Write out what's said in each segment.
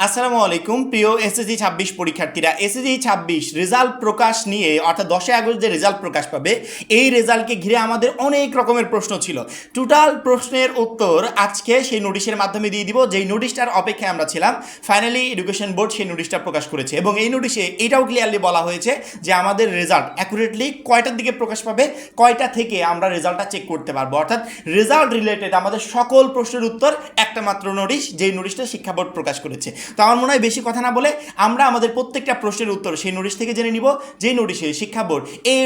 আসসালামু আলাইকুম প্রিয় এসএসসি 26 পরীক্ষার্থীরা। এসএসসি 26 রেজাল্ট প্রকাশ নিয়ে অর্থাৎ 10 আগস্ট যে রেজাল্ট প্রকাশ পাবে এই রেজাল্টকে ঘিরে আমাদের অনেক রকমের প্রশ্ন ছিল। টোটাল প্রশ্নের উত্তর আজকে সেই নোটিশের মাধ্যমে দিয়ে দিব, যেই নোটিশটার অপেক্ষায় আমরা ছিলাম। ফাইনালি এডুকেশন বোর্ড সেই নোটিশটা প্রকাশ করেছে এবং এই নোটিশে এটাও ক্লিয়ারলি বলা হয়েছে যে আমাদের রেজাল্ট অ্যাকুরেটলি কয়টার দিকে প্রকাশ পাবে, কয়টা থেকে আমরা রেজাল্টটা চেক করতে পারবো। অর্থাৎ রেজাল্ট রিলেটেড আমাদের সকল প্রশ্নের উত্তর একটা মাত্র নোটিশ, যেই নোটিশটা শিক্ষা বোর্ড প্রকাশ করেছে। তো আমার মনে হয় বেশি কথা না বলে আমরা আমাদের প্রত্যেকটা প্রশ্নের উত্তর সেই নোটিশ থেকে জেনে নিব, যে নোটিশে শিক্ষা বোর্ড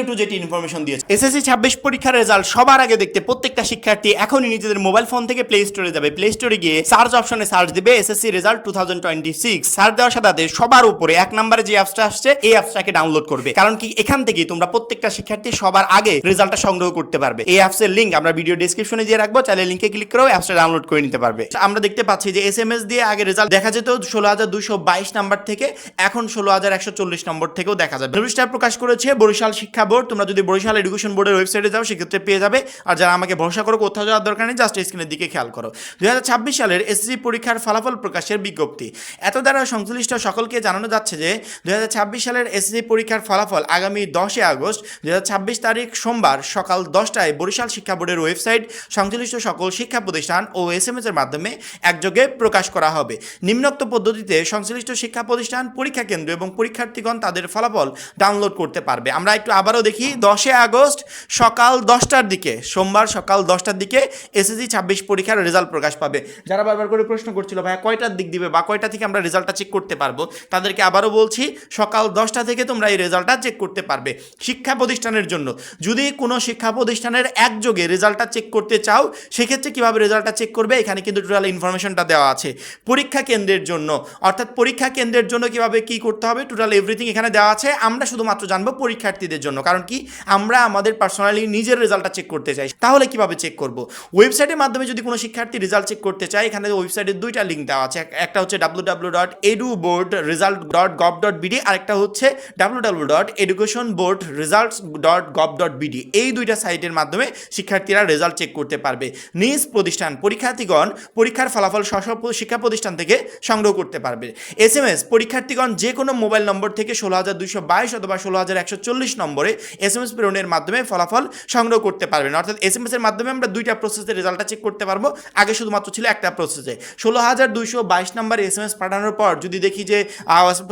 টু জেড ইনফরমেশন দিয়েছে। এসএসসি 26 পরীক্ষার রেজাল্ট সবার আগে দেখতে প্রত্যেকটা শিক্ষার্থী এখনই নিজেদের মোবাইল ফোন থেকে প্লে স্টোরে যাবে। প্লে স্টোরে গিয়ে সার্চ অপশনে সার্চ দিবে এসএসসি রেজাল্ট 2026। সার্চ দেওয়ার সাথে সবার উপরে এক নম্বরে যে অ্যাপসটা আসছে এই অ্যাপসটাকে ডাউনলোড করবে, কারণ কি এখান থেকে তোমরা প্রত্যেকটা শিক্ষার্থী সবার আগে রেজাল্টটা সংগ্রহ করতে পারবে। এই অ্যাপসের লিংক আমরা ভিডিও ডেসক্রিপশনে দিয়ে রাখবো, চাইলে লিংকে ক্লিক করেও অ্যাপসটা ডাউনলোড করে নিতে পারবে। আমরা দেখতে পাচ্ছি যে এসএমএস দিয়ে আগে রেজাল্ট দেখা যেত 16,222 নাম্বার থেকে, এখন 16,140 নম্বর থেকেও দেখা যাবে। নোটিশটা প্রকাশ করেছে বরিশাল শিক্ষা বোর্ড। তোমরা যদি বরিশাল এডুকেশন বোর্ডের ওয়েবসাইটে যাও সেক্ষেত্রে পেয়ে যাবে। আর যারা আমাকে ভরসা করো কোথাও যাওয়ার দরকার নেই, জাস্ট স্ক্রিনের দিকে খেয়াল করো। 2026 সালের এসএসসি পরীক্ষার ফলাফল প্রকাশের বিজ্ঞপ্তি। এত দ্বারা সংশ্লিষ্ট সকলকে জানানো যাচ্ছে যে 2026 সালের এসএসসি পরীক্ষার ফলাফল আগামী 10 আগস্ট 2026 তারিখ সোমবার সকাল 10টায় বরিশাল শিক্ষা বোর্ডের ওয়েবসাইট, সংশ্লিষ্ট সকল শিক্ষা প্রতিষ্ঠান ও এসএমএস এর মাধ্যমে একযোগে প্রকাশ করা হবে। নিম্নোক্ত পদ্ধতিতে সংশ্লিষ্ট শিক্ষা প্রতিষ্ঠান, পরীক্ষা কেন্দ্র এবং পরীক্ষার্থীগণ তাদের ফলাফল ডাউনলোড করতে পারবে। আমরা একটু আবারও দেখি, 10 আগস্ট সকাল 10টার দিকে, সোমবার সকাল 10টার দিকে এসএসসি 26 পরীক্ষার রেজাল্ট প্রকাশ পাবে। যারা বারবার করে প্রশ্ন করছিল ভাইয়া কয়টার দিক দিবে বা কয়টা থেকে আমরা রেজাল্টটা চেক করতে পারবো, তাদেরকে আবারও বলছি সকাল 10টা থেকে তোমরা এই রেজাল্টটা চেক করতে পারবে। শিক্ষা প্রতিষ্ঠানের জন্য যদি কোনো শিক্ষা প্রতিষ্ঠানের একযোগে রেজাল্টটা চেক করতে চাও সেক্ষেত্রে কীভাবে রেজাল্টটা চেক করবে এখানে কিন্তু টোটাল ইনফরমেশনটা দেওয়া আছে। পরীক্ষা কেন্দ্রের জন্য অর্থাৎ পরীক্ষা কেন্দ্রের জন্য কিভাবে কি করতে হবে টোটাল এভরিথিং এখানে দেওয়া আছে। আমরা শুধুমাত্র জানবো পরীক্ষার্থীদের জন্য, কারণ কি আমরা আমাদের পার্সোনালি নিজের রেজাল্টটা চেক করতে চাই। তাহলে কিভাবে চেক করব? ওয়েবসাইটের মাধ্যমে যদি কোনো শিক্ষার্থী রেজাল্ট চেক করতে চায়, এখানে ওয়েবসাইটের দুইটা লিঙ্ক দেওয়া আছে। একটা হচ্ছে www.eduboardresult.gov.bd, আরেকটা হচ্ছে www.educationboardresults.gov.bd। এই দুইটা সাইটের মাধ্যমে শিক্ষার্থীরা রেজাল্ট চেক করতে পারবে। নিজ প্রতিষ্ঠান পরীক্ষার্থীগণ পরীক্ষার ফলাফল স্ব শিক্ষা প্রতিষ্ঠান থেকে সংগ্রহ করতে পারবে। এসএমএস পরীক্ষার্থীগণ যে কোনো মোবাইল নম্বর থেকে 16,222 অথবা 16,140 নম্বরে এসএমএস প্রেরণের মাধ্যমে ফলাফল সংগ্রহ করতে পারবেন। অর্থাৎ এসএমএস এর মাধ্যমে আমরা দুইটা প্রসেসে রেজাল্টটা চেক করতে পারবো। আগে শুধুমাত্র ছিল একটা প্রসেসে। 16,222 নম্বরে এসএমএস পাঠানোর পর যদি দেখি যে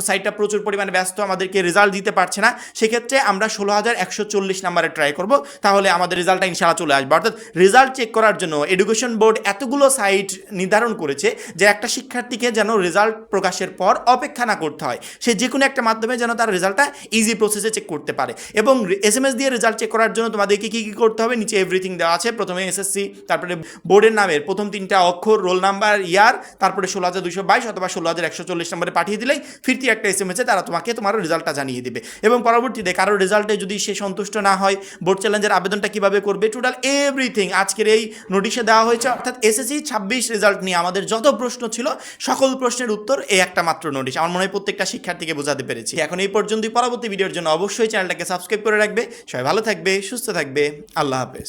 সাইটটা প্রচুর পরিমাণে ব্যস্ত, আমাদেরকে রেজাল্ট দিতে পারছে না, সেক্ষেত্রে আমরা 16,140 নম্বরে ট্রাই করব, তাহলে আমাদের রেজাল্টটা ইনশাআল্লাহ চলে আসবে। অর্থাৎ রেজাল্ট চেক করার জন্য এডুকেশন বোর্ড এতগুলো সাইট নির্ধারণ করেছে যে একটা শিক্ষার্থীকে যেন রেজাল্ট প্রকাশের পর অপেক্ষা না করতে হয়, সে যে কোনো একটা মাধ্যমে যেন তার রেজাল্টটা ইজি প্রসেসে চেক করতে পারে। এবং এসএমএস দিয়ে রেজাল্ট চেক করার জন্য তোমাদেরকে কী কী করতে হবে নিচে এভরিথিং দেওয়া আছে। প্রথমে এসএসসি, তারপরে বোর্ডের নামের প্রথম 3টা অক্ষর, রোল নাম্বার, ইয়ার, তারপরে 16,222 অথবা 16,140 নম্বরে পাঠিয়ে দিলেই ফিরতি একটা এসএমএসে তারা তোমাকে তোমার রেজাল্টটা জানিয়ে দেবে। এবং পরবর্তীতে কারো রেজাল্টে যদি সে সন্তুষ্ট না হয়, বোর্ড চ্যালেঞ্জের আবেদনটা কীভাবে করবে, টোটাল এভরিথিং আজকের এই নোটিশে দেওয়া হয়েছে। অর্থাৎ এসএসসি 26 রেজাল্ট নিয়ে আমাদের যত প্রশ্ন ছিল সকল প্রশ্নের উত্তর এই একটা মাত্র নোটিশ। আমার মনে হয় প্রত্যেকটা শিক্ষার্থীকে বোঝাতে পেরেছি। এখন এই পর্যন্তই। পরবর্তী ভিডিওর জন্য অবশ্যই চ্যানেলটাকে সাবস্ক্রাইব করে রাখবে। সবাই ভালো থাকবে, সুস্থ থাকবে। আল্লাহ হাফেজ।